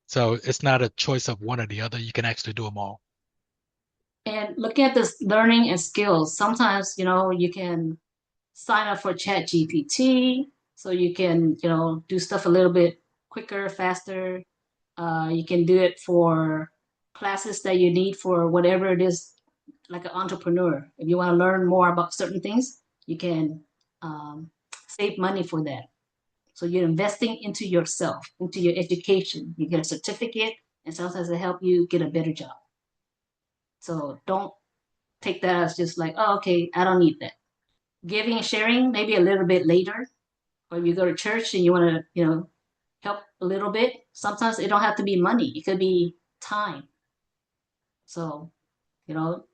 So it's not a choice of one or the other. You can actually do them all. And looking at this learning and skills, sometimes, you can sign up for Chat GPT so you can, do stuff a little bit quicker, faster. You can do it for classes that you need for whatever it is, like an entrepreneur. If you want to learn more about certain things, you can save money for that. So you're investing into yourself, into your education. You get a certificate, and sometimes it help you get a better job. So don't take that as just like, oh, okay, I don't need that. Giving and sharing maybe a little bit later, or if you go to church and you want to, help a little bit. Sometimes it don't have to be money; it could be time. So,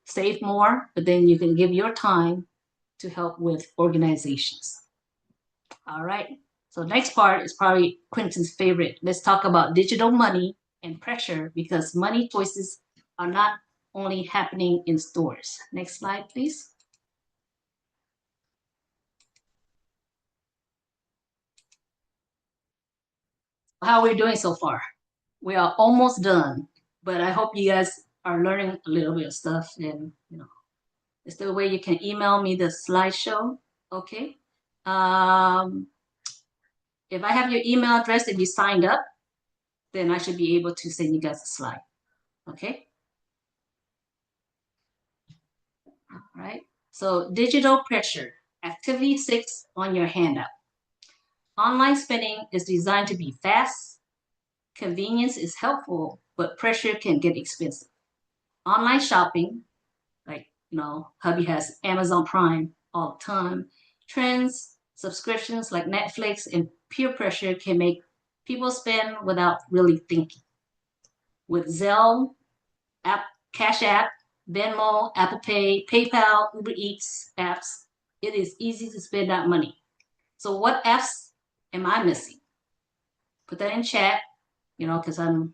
save more, but then you can give your time to help with organizations. All right. So next part is probably Quentin's favorite. Let's talk about digital money and pressure because money choices are not only happening in stores. Next slide, please. How are we doing so far? We are almost done, but I hope you guys are learning a little bit of stuff and, it's the way you can email me the slideshow. Okay. If I have your email address and you signed up, then I should be able to send you guys a slide. Okay. All right. So digital pressure, activity 6 on your handout. Online spending is designed to be fast. Convenience is helpful, but pressure can get expensive. Online shopping, like, hubby has Amazon Prime all the time. Trends, subscriptions like Netflix, and peer pressure can make people spend without really thinking. With Zelle, Cash App, Venmo, Apple Pay, PayPal, Uber Eats apps, it is easy to spend that money. So what apps am I missing? Put that in chat, because I'm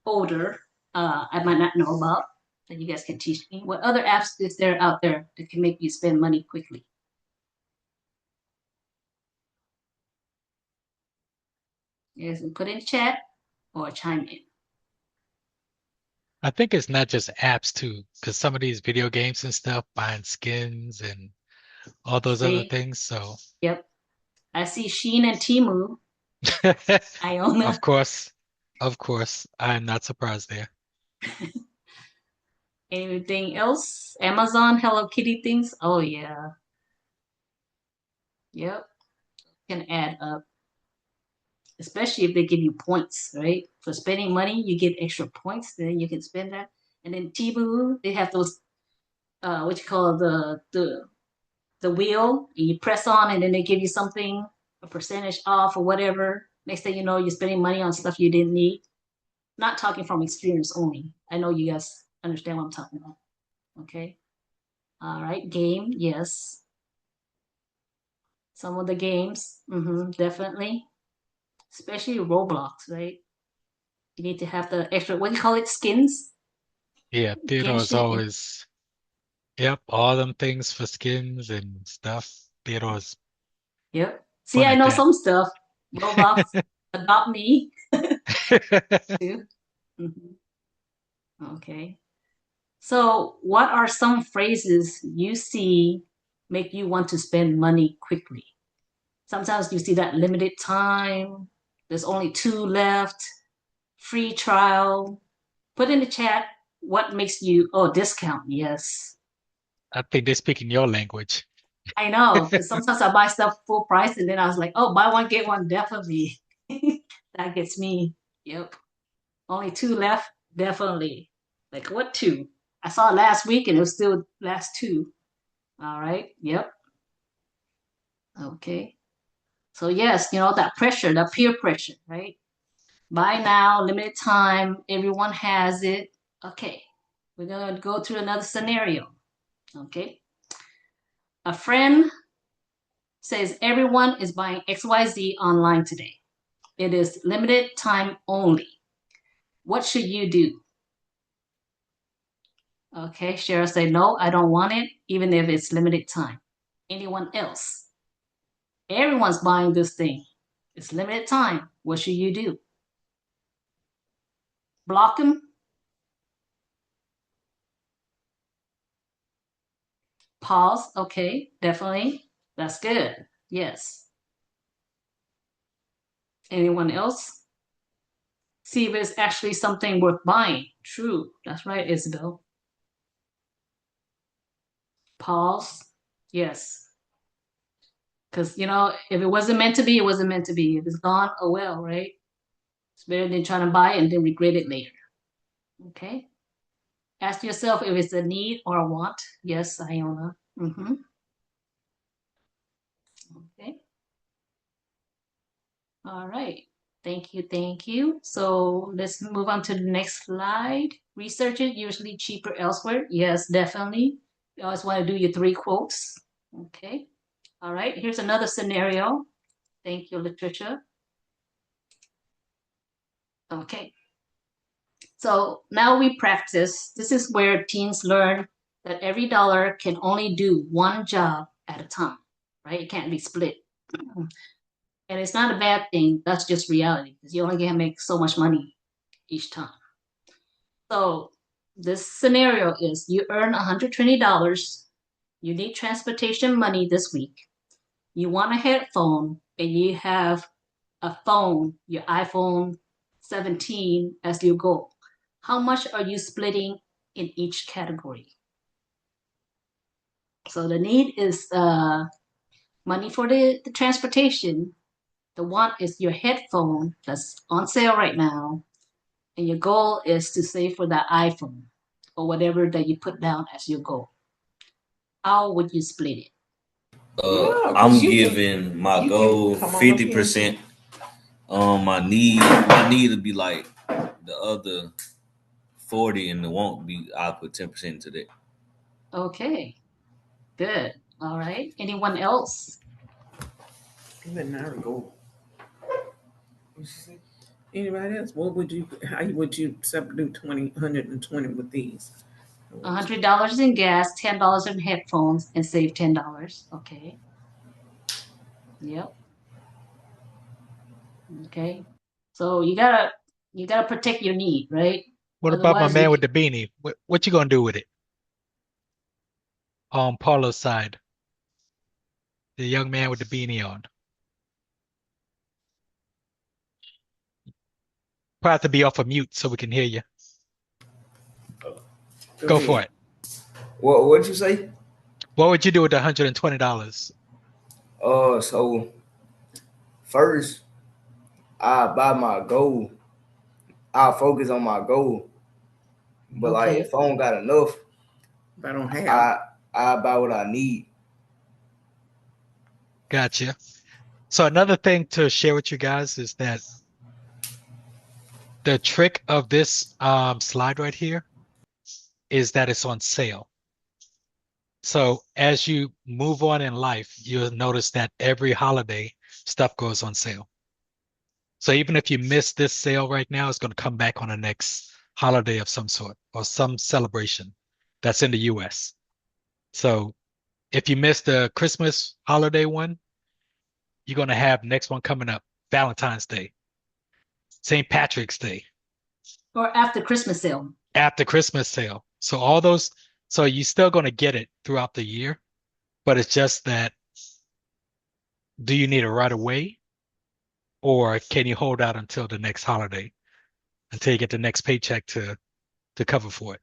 older. I might not know about that you guys can teach me. What other apps is there out there that can make you spend money quickly? You guys can put in chat or chime in. I think it's not just apps too, because some of these video games and stuff, buying skins and all those other things. So, Yep. I see Shein and Temu. Iona. of course, I'm not surprised there. Anything else? Amazon, Hello Kitty things? Oh, yeah. Yep. Can add up. Especially if they give you points, right? For spending money, you get extra points, then you can spend that. And then Temu, they have those, what you call the wheel, and you press on, and then they give you something, a percentage off or whatever. Next thing you know, you're spending money on stuff you didn't need. Not talking from experience only. I know you guys understand what I'm talking about. Okay. All right. Game, yes. Some of the games, definitely. Especially Roblox, right? You need to have the extra, what do you call it, skins? Yeah, Theodore is Genshin. always, yep, all them things for skins and stuff. Theodore's Yep. See, fun I at know that. some stuff. Roblox, adopt me too. Okay. So, what are some phrases you see make you want to spend money quickly? Sometimes you see that limited time, there's only 2 left, free trial. Put in the chat what makes you, oh, discount, yes. I think they're speaking your language. I know, because sometimes I buy stuff full price and then I was like, oh, buy one, get one, definitely. That gets me. Yep. Only 2 left, definitely. Like, what 2? I saw it last week and it was still last 2. All right. Yep. Okay. So yes, that pressure, that peer pressure, right? Buy now, limited time, everyone has it. Okay. We're gonna go through another scenario. Okay. A friend says everyone is buying XYZ online today. It is limited time only. What should you do? Okay, Cheryl say no, I don't want it, even if it's limited time. Anyone else? Everyone's buying this thing. It's limited time. What should you do? Block them? Pause. Okay, definitely. That's good. Yes. Anyone else? See if it's actually something worth buying. True. That's right, Isabel. Pause. Yes. Because, if it wasn't meant to be, it wasn't meant to be. If it's gone, oh well, right? It's better than trying to buy it and then regret it later. Okay. Ask yourself if it's a need or a want. Yes, Iona. Okay. All right. Thank you. Thank you. So let's move on to the next slide. Research it usually cheaper elsewhere. Yes, definitely. You always want to do your 3 quotes. Okay. All right. Here's another scenario. Thank you, Latricia. Okay. So now we practice. This is where teens learn that every dollar can only do one job at a time, right? It can't be split. And it's not a bad thing. That's just reality because you only can make so much money each time. So this scenario is you earn $120. You need transportation money this week. You want a headphone and you have a phone, your iPhone 17 as your goal. How much are you splitting in each category? So the need is money for the transportation. The want is your headphone that's on sale right now. And your goal is to save for that iPhone or whatever that you put down as your goal. How would you split it? I'm giving my goal 50%. My need to be like the other 40, and the won't be. I'll put 10% into that. Okay, good. All right. Anyone else? Go. Anybody else? How would you substitute 120 with these? $100 in gas, $10 in headphones, and save $10. Okay. Yep. Okay. So you gotta protect your need, right? What about my Otherwise, man with the beanie? What you gonna do with it? On Paulo's side, the young man with the beanie on. Probably have to be off of mute so we can hear you. Go for it. What'd you say? What would you do with the $120? So first I buy my goal. I'll focus on my goal. But like if I don't got enough, if I don't have, I buy what I need. Gotcha. So another thing to share with you guys is that the trick of this slide right here is that it's on sale. So as you move on in life, you'll notice that every holiday stuff goes on sale. So even if you miss this sale right now, it's going to come back on the next holiday of some sort or some celebration that's in the US. So if you missed the Christmas holiday one, you're going to have next one coming up, Valentine's Day, St. Patrick's Day. Or after Christmas sale. After Christmas sale. So all those, so you're still going to get it throughout the year, but it's just that, do you need it right away? Or can you hold out until the next holiday, until you get the next paycheck to cover for it?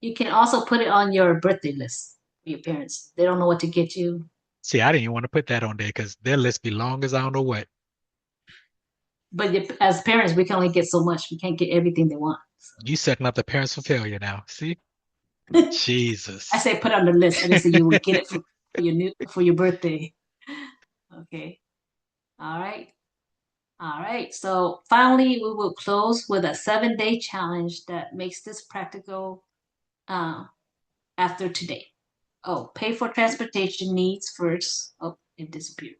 You can also put it on your birthday list for your parents. They don't know what to get you. See, I didn't even want to put that on there because their list be long as I don't know what. But as parents, we can only get so much. We can't get everything they want. So. You setting up the parents for failure now. See? Jesus. I say put on the list. I didn't say you would get it for your birthday. Okay. All right. All right. So finally, we will close with a 7-day challenge that makes this practical after today. Oh, pay for transportation needs first. Oh, it disappeared.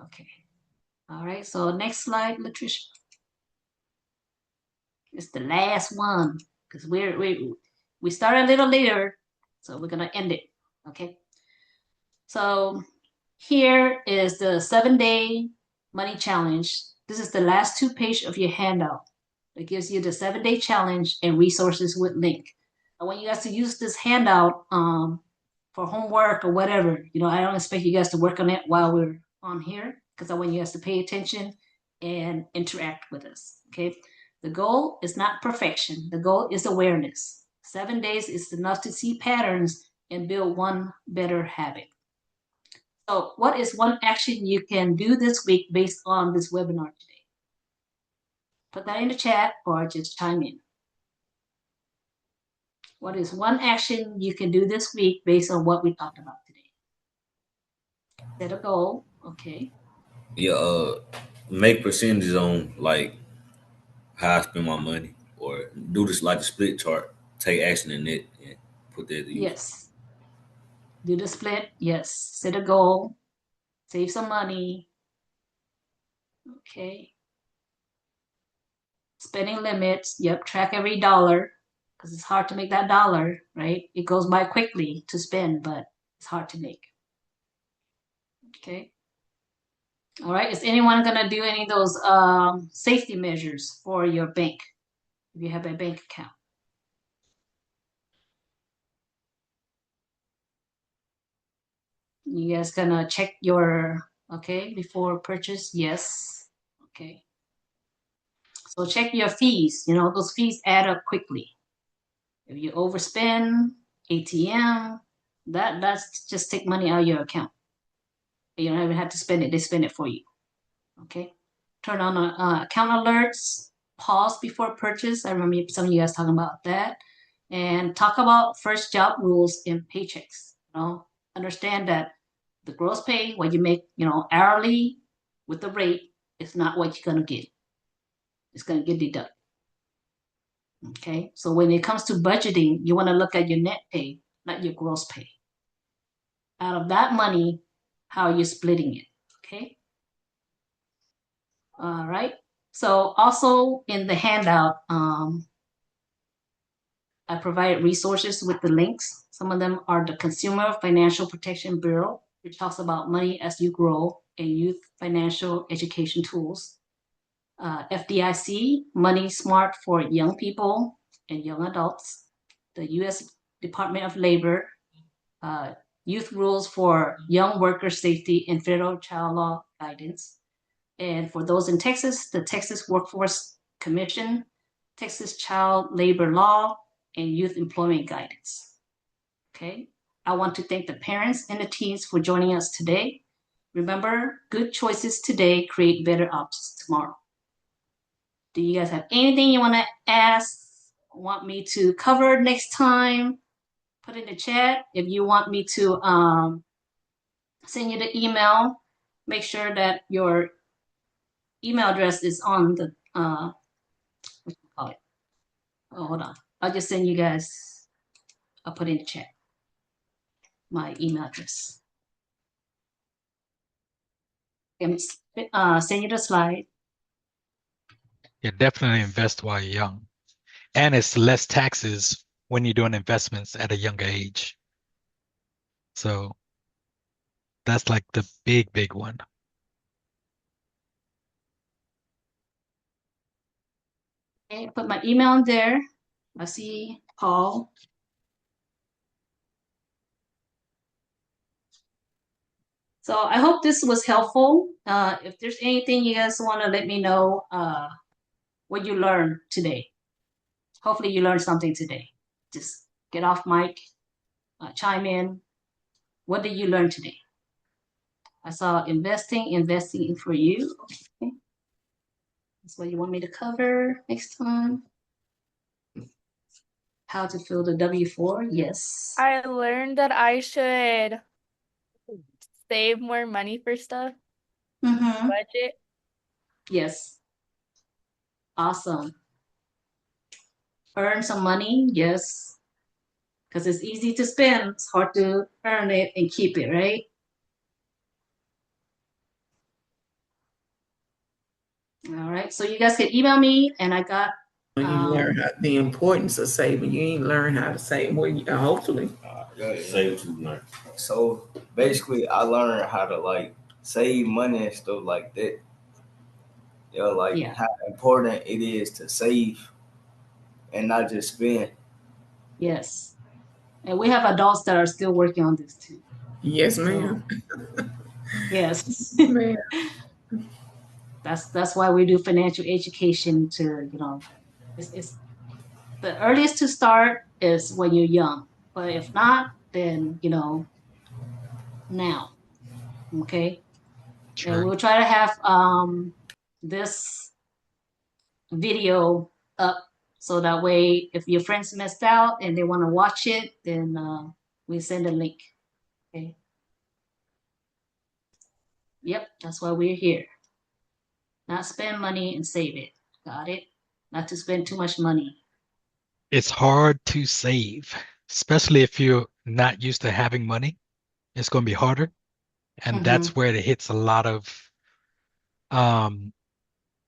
Okay. All right. So next slide, Latricia. It's the last one because we started a little later, so we're gonna end it. Okay. So here is the 7-day money challenge. This is the last 2 pages of your handout. It gives you the 7-day challenge and resources with link. I want you guys to use this handout for homework or whatever. I don't expect you guys to work on it while we're on here, because I want you guys to pay attention and interact with us. Okay. The goal is not perfection. The goal is awareness. 7 days is enough to see patterns and build one better habit. So what is one action you can do this week based on this webinar today? Put that in the chat or just chime in. What is one action you can do this week based on what we talked about today? Set a goal. Okay. Yeah, make percentages on like how I spend my money, or do this like a split chart. Take action in it and put that to use. Yes. Do the split. Yes. Set a goal. Save some money. Okay. Spending limits. Yep. Track every dollar, because it's hard to make that dollar, right? It goes by quickly to spend, but it's hard to make. Okay. All right. Is anyone going to do any of those safety measures for your bank if you have a bank account? You guys gonna check your, okay, before purchase? Yes. Okay. So check your fees. Those fees add up quickly. If you overspend, ATM, that's just take money out of your account. You don't even have to spend it. They spend it for you. Okay. Turn on account alerts. Pause before purchase. I remember some of you guys talking about that. And talk about first job rules in paychecks. Understand that the gross pay, what you make, hourly with the rate, is not what you're gonna get. It's gonna get deducted. Okay. So when it comes to budgeting, you want to look at your net pay, not your gross pay. Out of that money, how are you splitting it? Okay. All right. So also in the handout, I provide resources with the links. Some of them are the Consumer Financial Protection Bureau, which talks about money as you grow, and youth financial education tools. FDIC, Money Smart for young people and young adults. The U.S. Department of Labor, Youth Rules for Young Worker Safety and Federal Child Law Guidance. And for those in Texas, the Texas Workforce Commission, Texas Child Labor Law, and Youth Employment Guidance. Okay. I want to thank the parents and the teens for joining us today. Remember, good choices today create better options tomorrow. Do you guys have anything you want to ask, want me to cover next time? Put in the chat. If you want me to send you the email, make sure that your email address is on the, what you call it? Oh, hold on. I'll just send you guys, I'll put in the chat my email address. Send you the slide. Yeah, definitely invest while you're young. And it's less taxes when you're doing investments at a younger age. So that's like the big one. Okay, put my email in there. I see Paul. So I hope this was helpful. If there's anything you guys want to let me know what you learned today. Hopefully you learned something today. Just get off mic, chime in. What did you learn today? I saw investing for you. Okay. That's what you want me to cover next time. How to fill the W-4, yes. I learned that I should save more money for stuff. Budget. Yes. Awesome. Earn some money, yes. Because it's easy to spend. It's hard to earn it and keep it, right? All right. So you guys can email me, and I got. You learn the importance of saving. You ain't learn how to save. Well, hopefully. Save to learn. So basically, I learned how to like save money and stuff like that. How important it is to save and not just spend. Yes. And we have adults that are still working on this too. Yes, ma'am. Yes. Man. That's why we do financial education to, it's the earliest to start is when you're young. But if not, then, now. Okay. And True. we'll try to have this video up so that way if your friends missed out and they want to watch it, then we send a link. Okay. Yep, that's why we're here. Not spend money and save it. Got it? Not to spend too much money. It's hard to save, especially if you're not used to having money. It's going to be harder. And that's where it hits a lot of um,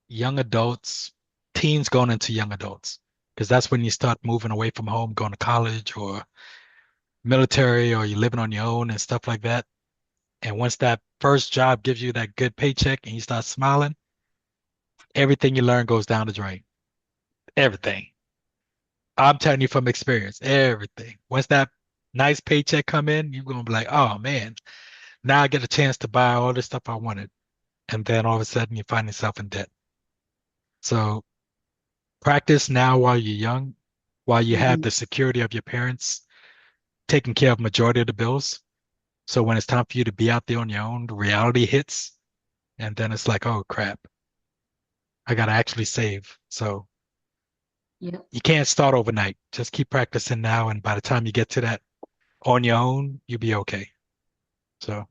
young adults, teens going into young adults, because that's when you start moving away from home, going to college or military, or you're living on your own and stuff like that. And once that first job gives you that good paycheck and you start smiling, everything you learn goes down the drain. Everything. I'm telling you from experience, everything. Once that nice paycheck come in, you're gonna be like, oh man, now I get a chance to buy all this stuff I wanted. And then all of a sudden you find yourself in debt. So practice now while you're young, while you have the security of your parents taking care of majority of the bills. So when it's time for you to be out there on your own, the reality hits, and then it's like, oh crap, I gotta actually save. So you can't start overnight. Just keep practicing now, and by the time you get to that on your own, you'll be okay. So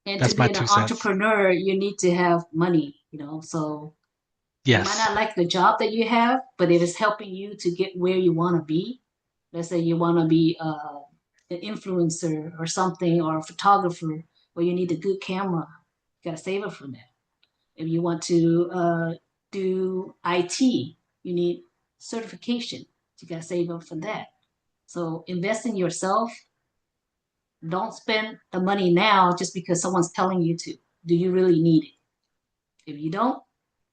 And that's to my be an 2 cents. entrepreneur, you need to have money, so you might Yes. not like the job that you have, but if it's helping you to get where you want to be, let's say you want to be an influencer or something, or a photographer, where you need a good camera, you got to save up for that. If you want to do IT, you need certification, you got to save up for that. So invest in yourself. Don't spend the money now just because someone's telling you to. Do you really need it? If you don't,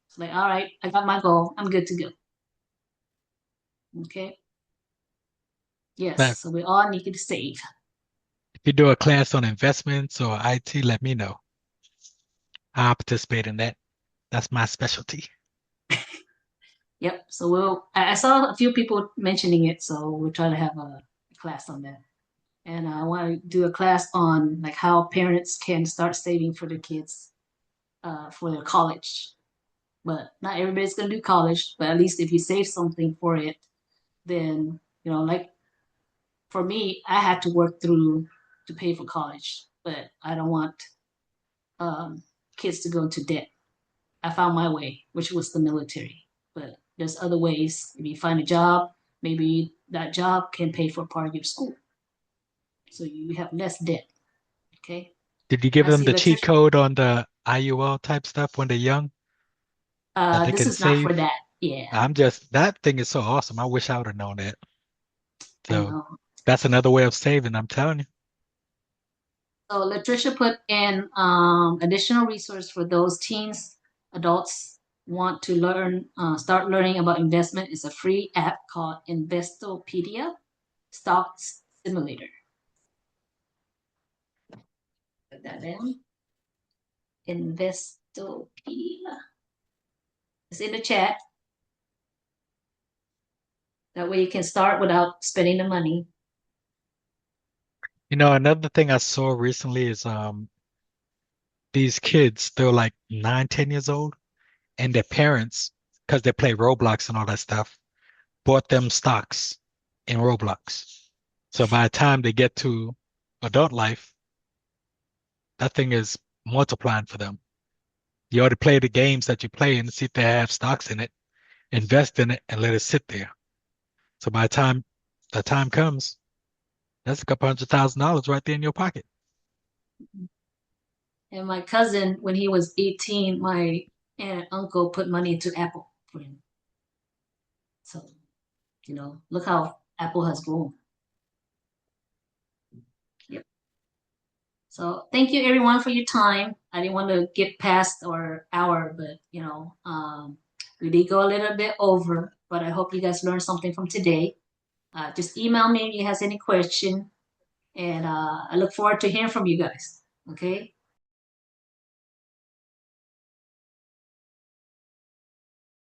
it's like, all right, I got my goal. I'm good to go. Okay. Now, Yes. So we all need to save. if you do a class on investments or IT, let me know. I'll participate in that. That's my specialty. Yep. So I saw a few people mentioning it, so we'll try to have a class on that. And I want to do a class on like how parents can start saving for their kids for their college. But not everybody's gonna do college, but at least if you save something for it, then like for me, I had to work through to pay for college, but I don't want kids to go into debt. I found my way, which was the military. But there's other ways. If you find a job, maybe that job can pay for part of your school, so you have less debt. Okay. Did you give I them see the cheat Latricia. code on the IUL type stuff when they're young that they This can is not save? for that. Yeah, That thing is so awesome. I wish I would have known that. I So know. that's another way of saving, I'm telling you. So Latricia put in additional resource for those teens, adults want to learn, start learning about investment. Is a free app called Investopedia Stock Simulator. Put that in. Investopedia. It's in the chat. That way you can start without spending the money. Another thing I saw recently is these kids, they're like 9, 10 years old, and their parents, because they play Roblox and all that stuff, bought them stocks in Roblox. So by the time they get to adult life, that thing is multiplying for them. You ought to play the games that you play and see if they have stocks in it, invest in it, and let it sit there. So by the time comes, that's a couple $100,000 right there in your pocket. And my cousin, when he was 18, my aunt and uncle put money into Apple for him. So, look how Apple has grown. Yep. So thank you everyone for your time. I didn't want to get past our hour, but we did go a little bit over, but I hope you guys learned something from today. Just email me if you have any question. And I look forward to hearing from you guys. Okay.